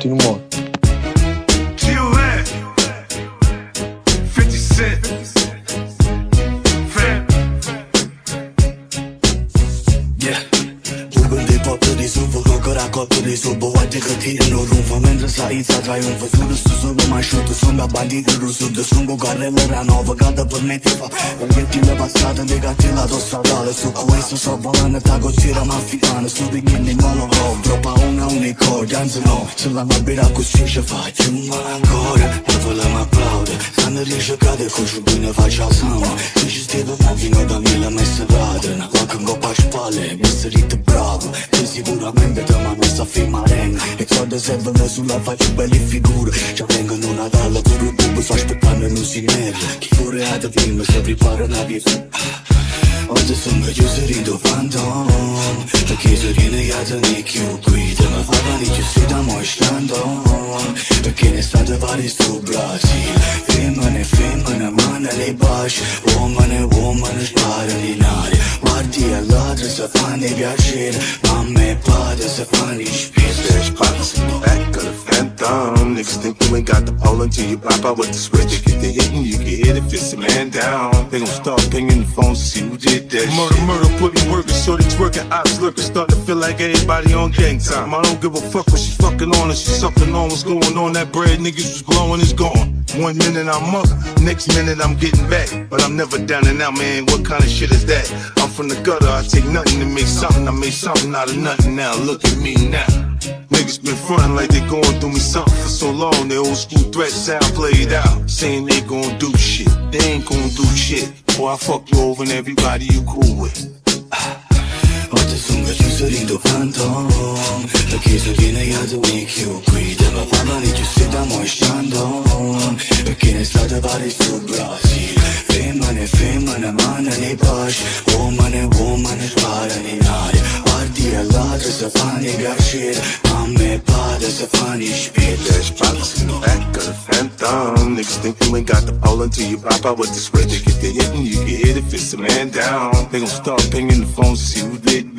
Continue-moi. G.O.D. 50 Cent. Fam. Yeah. Rrugën dhe po të rizu, vëllë këra ko të rizu Bo ajte këti e në rumë Vëmendrë sa i ca trajun Vëzullës të zëllë ma shutë Sënga banditë rusu Dë sungu garrele ranove Gada për me tifa Përgjeti me pasatën dhe gatila do stradale Su kuesu so volane tago qira mafiane Su ringin një molorov Dropa una unikor Janë zëno Cëlla ma bira ku s'qishe faq Quma ancora Në vëllë ma plaude Sa në rishë kade ku shubine faqa sama Qishë stjeve ma vino da mila me së radën Lakën go pa shpale Misëri të bravo Ti sicuramente te ma messa firma renga E ciò de serve sulla faccia belli figure Ci vengono dalla pure tubo Sto aspettando non si nervi Chi fuori ha da prima si prepara una vita Oggi sono chiuso rido fandom Perché se viene a tenere più guida Ma fa valigia si da mostrando Perché ne state vari sto Brasile Femmine, mano le baci Uomini sparano in aria Guardi all'altro se fanno piacere Mamma e padre se fanno ispire There's pockets in the back of the phantom. Niggas think you ain't got the pole until you pop out with the switch. You get the hitting, you get hit if it's a man down. They gon' start pinging the phone to see who did that Murder, put me working, shorty twerking, ops lurking, start to feel like everybody on gang time. I don't give a fuck what she fucking on, and she sucking on what's going on. That bread niggas was blowing is gone. 1 minute I'm up, next minute I'm getting back. But I'm never down and out, man, what kind of shit is that? I'm from the gutter, I take nothing to make something. I made something out of nothing now, look at me now. Niggas been frontin' like they going through me something for so long. Their old school threats sound played out, saying they gon' do shit. They ain't gon' do shit. Boy, I fuck you over and everybody you cool with. Oggi sono chiuso rido phantom Perché se viene a dormire più guida Ma fa valigia si da mostrando Perché ne state vari su Brasile Femmine, mano nei baci Uomini sparano in aria Guardi all'altro se fanno piacere Mamma e padre se fanno ispire There's pockets in the back of the phantom. Niggas think you ain't got the pole until you pop out with the switch. You get the hitting, you get hit if it's a man down. They gon' start pinging the phones to see who did.